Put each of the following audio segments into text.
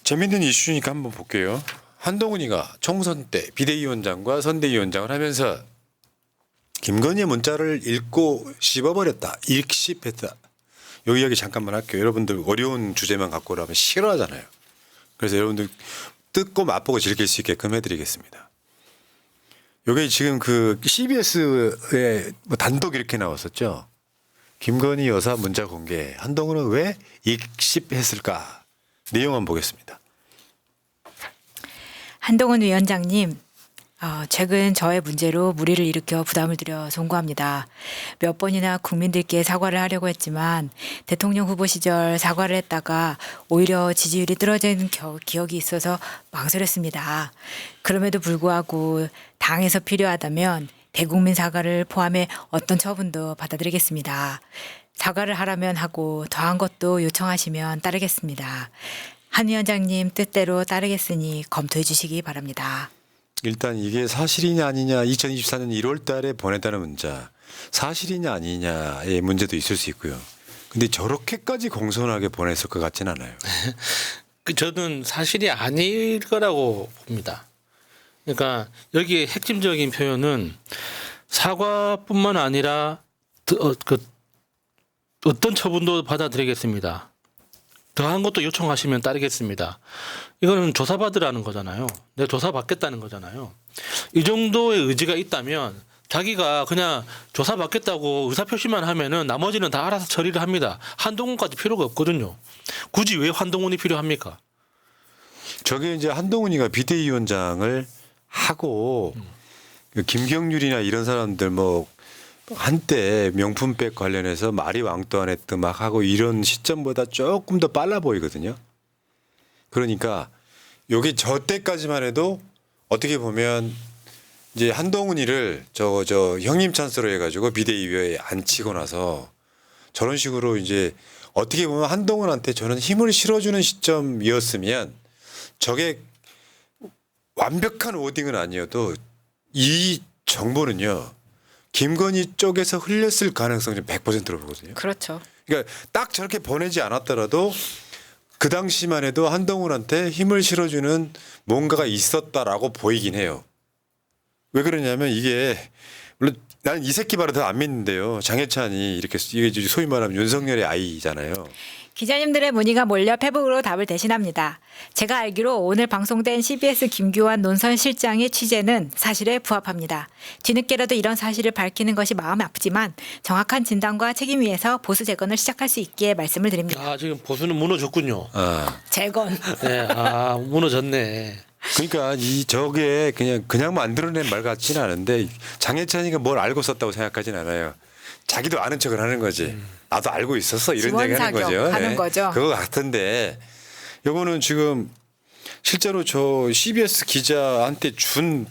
재밌는 이슈니까 한번 볼게요. 한동훈이가 총선 때 비대위원장과 선대위원장을 하면서 김건희의 문자를 읽고 씹어버렸다. 읽씹했다. 요 이야기 잠깐만 할게요. 여러분들 어려운 주제만 갖고 오라면 싫어하잖아요. 그래서 여러분들 뜯고 맛보고 즐길 수 있게끔 해드리겠습니다. 요게 지금 그 CBS에 뭐 단독 이렇게 나왔었죠. 김건희 여사 문자 공개. 한동훈은 왜 읽씹했을까? 내용 한번 보겠습니다. 한동훈 위원장님, 최근 저의 문제로 무리를 일으켜 부담을 드려 송구합니다. 몇 번이나 국민들께 사과를 하려고 했지만 대통령 후보 시절 사과를 했다가 오히려 지지율이 떨어진 기억이 있어서 망설였습니다. 그럼에도 불구하고 당에서 필요하다면 대국민 사과를 포함해 어떤 처분도 받아들이겠습니다. 사과를 하라면 하고 더한 것도 요청하시면 따르겠습니다. 한 위원장님 뜻대로 따르겠으니 검토해 주시기 바랍니다. 일단 이게 사실이냐 아니냐 2024년 1월 달에 보냈다는 문자 사실이냐 아니냐의 문제도 있을 수 있고요. 근데 저렇게까지 공손하게 보냈을 것 같지는 않아요. 저는 사실이 아닐 거라고 봅니다. 그러니까 여기에 핵심적인 표현은 사과뿐만 아니라 어떤 처분도 받아들이겠습니다. 더한 것도 요청하시면 따르겠습니다. 이거는 조사받으라는 거잖아요. 내가 조사받겠다는 거잖아요. 이 정도의 의지가 있다면 자기가 그냥 조사받겠다고 의사표시만 하면은 나머지는 다 알아서 처리를 합니다. 한동훈까지 필요가 없거든요. 굳이 왜 한동훈이 필요합니까? 저게 이제 한동훈이가 비대위원장을 하고 김경률이나 이런 사람들 뭐 한때 명품백 관련해서 말이 왕따했듯 막 하고 이런 시점보다 조금 더 빨라 보이거든요. 그러니까 여기 저 때까지만 해도 어떻게 보면 이제 한동훈이를 저 형님 찬스로 해가지고 비대위에 앉히고 나서 저런 식으로 이제 어떻게 보면 한동훈한테 저는 힘을 실어주는 시점이었으면 저게 완벽한 워딩은 아니어도 이 정보는요. 김건희 쪽에서 흘렸을 가능성이 100%로 보거든요. 그렇죠. 그러니까 딱 저렇게 보내지 않았더라도 그 당시만 해도 한동훈한테 힘을 실어주는 뭔가가 있었다라고 보이긴 해요. 왜 그러냐면 이게 물론 나는 이 새끼 말을 더 안 믿는데요. 장해찬이 이렇게 이게 소위 말하면 윤석열의 아이잖아요. 기자님들의 문의가 몰려 페북으로 답을 대신합니다. 제가 알기로 오늘 방송된 CBS 김규환 논설실장의 취재는 사실에 부합합니다. 뒤늦게라도 이런 사실을 밝히는 것이 마음 아프지만 정확한 진단과 책임 위에서 보수 재건을 시작할 수 있기에 말씀을 드립니다. 지금 보수는 무너졌군요. 재건. 네, 무너졌네. 그러니까 저게 그냥 만들어낸 말 같지는 않은데 장해찬이가 뭘 알고 썼다고 생각하진 않아요. 자기도 아는 척을 하는 거지. 나도 알고 있었어 이런 얘기 하는 거죠. 하는 거죠. 그거 같은데 요거는 지금 실제로 저 CBS 기자한테 준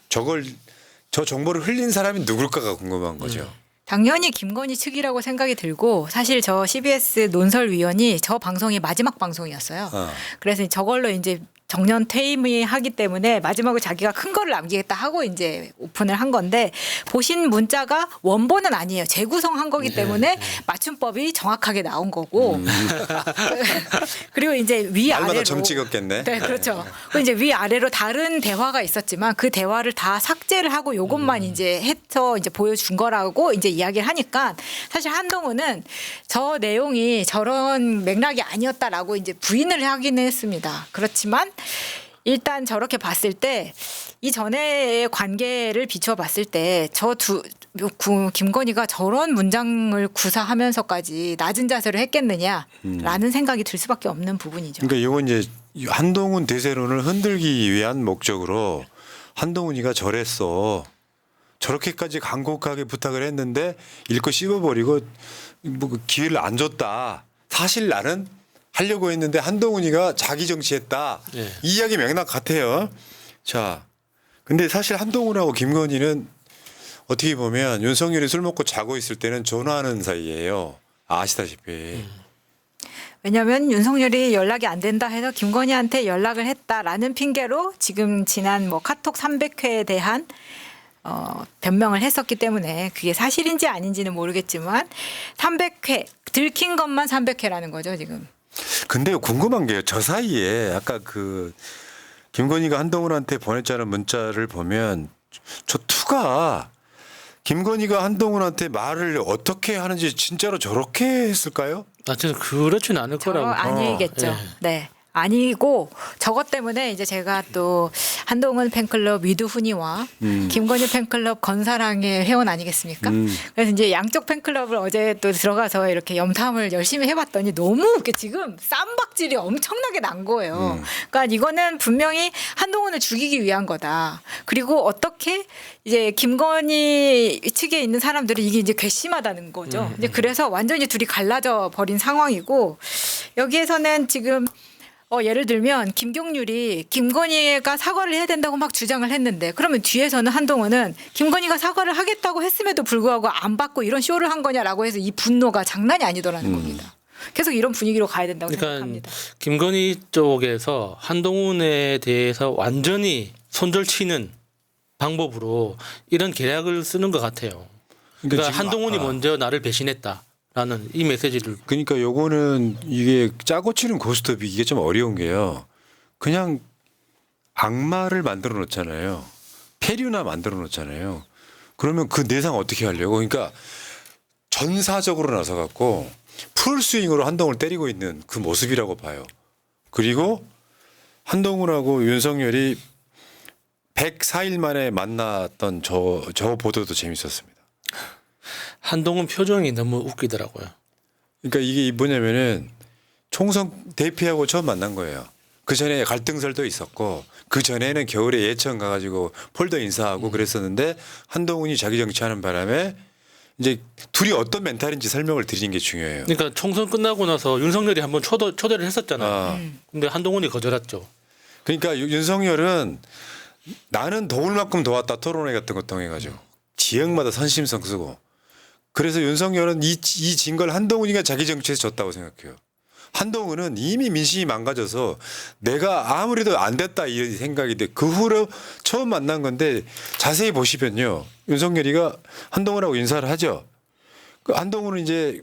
저 정보를 흘린 사람이 누굴까가 궁금한 거죠. 당연히 김건희 측이라고 생각이 들고 사실 저 CBS 논설위원이 저 방송이 마지막 방송이었어요. 그래서 저걸로 이제 정년 퇴임하기 때문에 마지막으로 자기가 큰 거를 남기겠다 하고 이제 오픈을 한 건데 보신 문자가 원본은 아니에요. 재구성한 거기 때문에 맞춤법이 정확하게 나온 거고 그리고 이제 위아래로 날마다 점 찍었겠네. 네, 그렇죠. 그리고 이제 위아래로 다른 대화가 있었지만 그 대화를 다 삭제를 하고 요것만 이제 해서 이제 보여준 거라고 이제 이야기를 하니까 사실 한동훈은 저 내용이 저런 맥락이 아니었다라고 이제 부인을 하기는 했습니다. 그렇지만 일단 저렇게 봤을 때 이전의 관계를 비춰 봤을 때 김건희가 저런 문장을 구사하면서까지 낮은 자세로 했겠느냐라는 생각이 들 수밖에 없는 부분이죠. 그러니까 이건 이제 한동훈 대세론을 흔들기 위한 목적으로 한동훈이가 저랬어. 저렇게까지 간곡하게 부탁을 했는데 읽고 씹어버리고 뭐 기회를 안 줬다. 사실 나는 하려고 했는데 한동훈이가 자기 정치했다. 네. 이 이야기 맥락 같아요. 자, 근데 사실 한동훈하고 김건희는 어떻게 보면 윤석열이 술 먹고 자고 있을 때는 전화하는 사이예요. 아시다시피. 왜냐하면 윤석열이 연락이 안 된다 해서 김건희한테 연락을 했다라는 핑계로 지금 지난 뭐 카톡 300회에 대한 변명을 했었기 때문에 그게 사실인지 아닌지는 모르겠지만 300회 들킨 것만 300회라는 거죠 지금. 근데 궁금한 게요. 저 사이에 아까 그 김건희가 한동훈한테 보냈자는 문자를 보면 저 투가 김건희가 한동훈한테 말을 어떻게 하는지 진짜로 저렇게 했을까요? 저는 그렇진 않을 거라고. 아니겠죠. 예. 네. 아니고 저것 때문에 이제 제가 또 한동훈 팬클럽 위두훈이와 김건희 팬클럽 건사랑의 회원 아니겠습니까? 그래서 이제 양쪽 팬클럽을 어제 또 들어가서 이렇게 염탐을 열심히 해봤더니 너무 웃겨. 지금 쌈박질이 엄청나게 난 거예요. 그러니까 이거는 분명히 한동훈을 죽이기 위한 거다. 그리고 어떻게 이제 김건희 측에 있는 사람들은 이게 이제 괘씸하다는 거죠. 이제 그래서 완전히 둘이 갈라져 버린 상황이고 여기에서는 지금 예를 들면 김경률이 김건희가 사과를 해야 된다고 막 주장을 했는데 그러면 뒤에서는 한동훈은 김건희가 사과를 하겠다고 했음에도 불구하고 안 받고 이런 쇼를 한 거냐라고 해서 이 분노가 장난이 아니더라는 겁니다. 계속 이런 분위기로 가야 된다고 그러니까 생각합니다. 김건희 쪽에서 한동훈에 대해서 완전히 손절치는 방법으로 이런 계략을 쓰는 것 같아요. 그러니까 지금 한동훈이 먼저 나를 배신했다라는 이 메시지를. 그러니까 요거는 이게 짜고 치는 고스톱이 이게 좀 어려운 게요. 그냥 악마를 만들어 놓잖아요. 폐류나 만들어 놓잖아요. 그러면 그 내상 어떻게 하려고? 그러니까 전사적으로 나서 갖고 풀스윙으로 한동훈을 때리고 있는 그 모습이라고 봐요. 그리고 한동훈하고 윤석열이 104일 만에 만났던 저 보도도 재밌었습니다. 한동훈 표정이 너무 웃기더라고요. 그러니까 이게 뭐냐면은 총선 대피하고 처음 만난 거예요. 그 전에 갈등설도 있었고 그 전에는 겨울에 예천 가가지고 폴더 인사하고 그랬었는데 한동훈이 자기 정치하는 바람에 이제 둘이 어떤 멘탈인지 설명을 드리는 게 중요해요. 그러니까 총선 끝나고 나서 윤석열이 한번 초대를 했었잖아요. 근데 한동훈이 거절했죠. 그러니까 윤석열은 나는 도울 만큼 도왔다 토론회 같은 거 통해가지고 지역마다 선심성 쓰고 그래서 윤석열은 이 진 걸 한동훈이가 자기 정치에서 졌다고 생각해요. 한동훈은 이미 민심이 망가져서 내가 아무래도 안 됐다 이 생각인데 그 후로 처음 만난 건데 자세히 보시면요. 윤석열이가 한동훈하고 인사를 하죠. 그 한동훈은 이제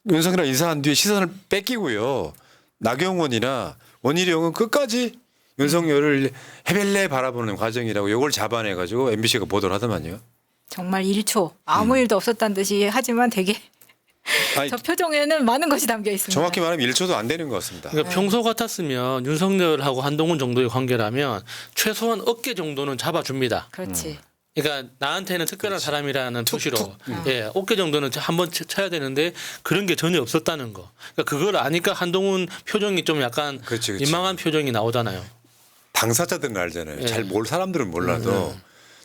윤석열이랑 인사한 뒤에 시선을 뺏기고요. 나경원이나 원희룡은 끝까지 윤석열을 해벨레 바라보는 과정이라고 이걸 잡아내가지고 MBC가 보도를 하더만요. 정말 1초 아무 일도 없었다는 듯이 하지만 되게 아니, 저 표정에는 많은 것이 담겨 있습니다. 정확히 말하면 1초도 안 되는 것 같습니다. 그러니까 평소 같았으면 윤석열하고 한동훈 정도의 관계라면 최소한 어깨 정도는 잡아줍니다. 그렇지. 그러니까 나한테는 특별한 사람이라는 표시로 예, 어깨 정도는 한번 쳐야 되는데 그런 게 전혀 없었다는 거. 그러니까 그걸 아니까 한동훈 표정이 좀 약간 그렇지. 민망한 표정이 나오잖아요. 당사자들은 알잖아요. 예. 잘 모를 사람들은 몰라도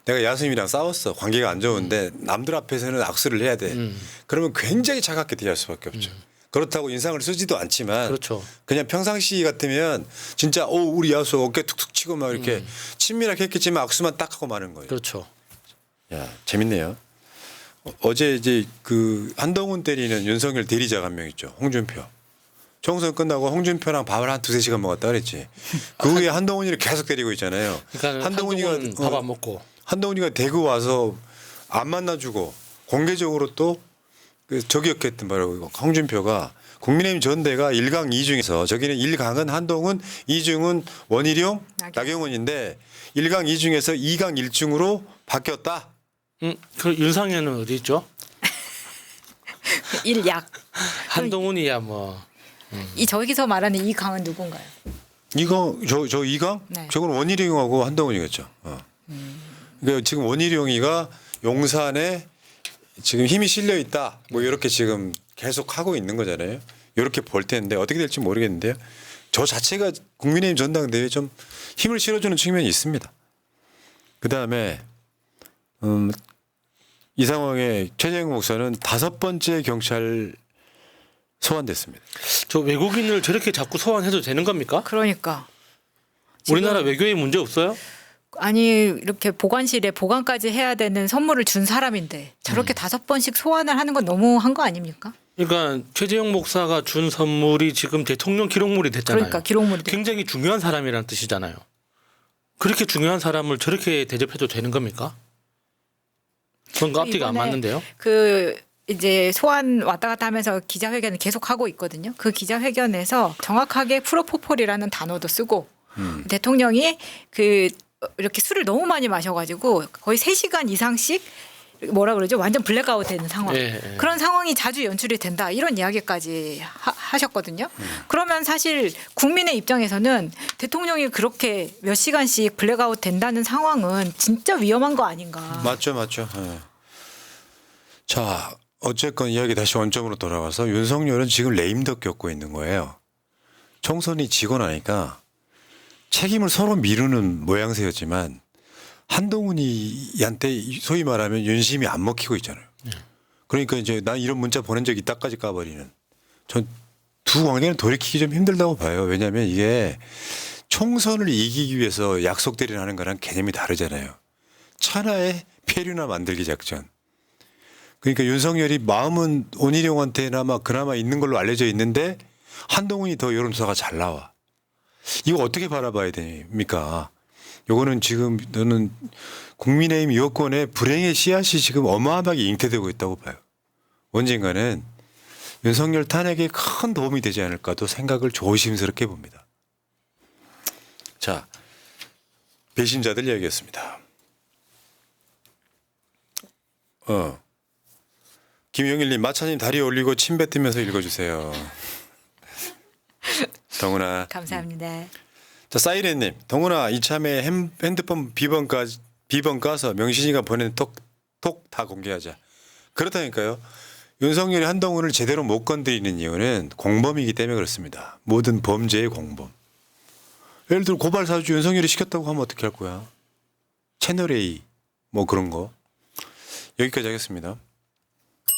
내가 야스민이랑 싸웠어. 관계가 안 좋은데 남들 앞에서는 악수를 해야 돼. 그러면 굉장히 차갑게 대할 수밖에 없죠. 그렇다고 인상을 쓰지도 않지만 그렇죠. 그냥 평상시 같으면 진짜 우리 야수 어깨 툭툭 치고 막 이렇게 친밀하게 했겠지만 악수만 딱 하고 마는 거예요. 그렇죠. 야, 재밌네요. 어제 이제 그 한동훈 때리는 윤석열 대리자가 한 명 있죠. 홍준표. 총선 끝나고 홍준표랑 밥을 한 2-3시간 먹었다 그랬지. 그 후에 한동훈이를 계속 때리고 있잖아요. 그러니까 한동훈은 밥 안 먹고. 한동훈이가 대구 와서 안 만나주고 공개적으로 또 그 저기였겠던 바로 홍준표가 국민의힘 전대가 1강 2중에서 저기는 1강은 한동훈, 2중은 원희룡, 나경원인데 1강 2중에서 2강 1중으로 바뀌었다. 그 윤상현은 어디 있죠? 일약. 한동훈이야 뭐. 이 저기서 말하는 이 강은 누군가요? 이강 저 이강? 네. 저건 원희룡하고 한동훈이겠죠. 그러니까 지금 원희룡이가 용산에 지금 힘이 실려 있다. 뭐 이렇게 지금 계속 하고 있는 거잖아요. 이렇게 볼 텐데 어떻게 될지 모르겠는데요. 저 자체가 국민의힘 전당대회에 좀 힘을 실어주는 측면이 있습니다. 그 다음에 이 상황에 최재형 목사는 5번째 경찰 소환됐습니다. 저 외국인을 저렇게 자꾸 소환해도 되는 겁니까? 그러니까. 우리나라 외교에 문제 없어요? 아니 이렇게 보관실에 보관까지 해야 되는 선물을 준 사람인데 저렇게 5번씩 소환을 하는 건 너무한 거 아닙니까? 그러니까 최재형 목사가 준 선물이 지금 대통령 기록물이 됐잖아요. 그러니까 기록물이 굉장히 중요한 사람이라는 뜻이잖아요. 그렇게 중요한 사람을 저렇게 대접해도 되는 겁니까? 그건 앞뒤가 안 이번에 맞는데요. 그 이제 소환 왔다 갔다 하면서 기자회견을 계속 하고 있거든요. 그 기자회견에서 정확하게 프로포폴이라는 단어도 쓰고 대통령이 그 이렇게 술을 너무 많이 마셔가지고 거의 3시간 이상씩 뭐라 그러죠? 완전 블랙아웃 되는 상황. 그런 상황이 자주 연출이 된다. 이런 이야기까지 하셨거든요. 그러면 사실 국민의 입장에서는 대통령이 그렇게 몇 시간씩 블랙아웃 된다는 상황은 진짜 위험한 거 아닌가. 맞죠, 맞죠. 예. 자, 어쨌건 이야기 다시 원점으로 돌아와서 윤석열은 지금 레임덕 겪고 있는 거예요. 총선이 지고 나니까 책임을 서로 미루는 모양새였지만 한동훈이한테 소위 말하면 윤심이 안 먹히고 있잖아요. 그러니까 이제 난 이런 문자 보낸 적 있다까지 까버리는. 전 두 관계는 돌이키기 좀 힘들다고 봐요. 왜냐하면 이게 총선을 이기기 위해서 약속대리를 하는 거랑 개념이 다르잖아요. 천하의 폐륜화 만들기 작전. 그러니까 윤석열이 마음은 온희룡한테나 막 그나마 있는 걸로 알려져 있는데 한동훈이 더 여론조사가 잘 나와. 이거 어떻게 바라봐야 됩니까? 요거는 지금 저는 국민의힘 여권의 불행의 씨앗이 지금 어마어마하게 잉태되고 있다고 봐요. 언젠가는 윤석열 탄핵에 큰 도움이 되지 않을까도 생각을 조심스럽게 봅니다. 자, 배신자들 이야기였습니다. 김영일님, 마차님 다리 올리고 침 뱉으면서 읽어주세요. 동훈아. 감사합니다. 자, 사이렌님, 동훈아 이참에 핸드폰 비번 까서 명신이가 보낸 톡 다 공개하자. 그렇다니까요. 윤석열이 한동훈을 제대로 못 건드리는 이유는 공범이기 때문에 그렇습니다. 모든 범죄의 공범. 예를 들어 고발 사주 윤석열이 시켰다고 하면 어떻게 할 거야? 채널A 뭐 그런 거. 여기까지 하겠습니다.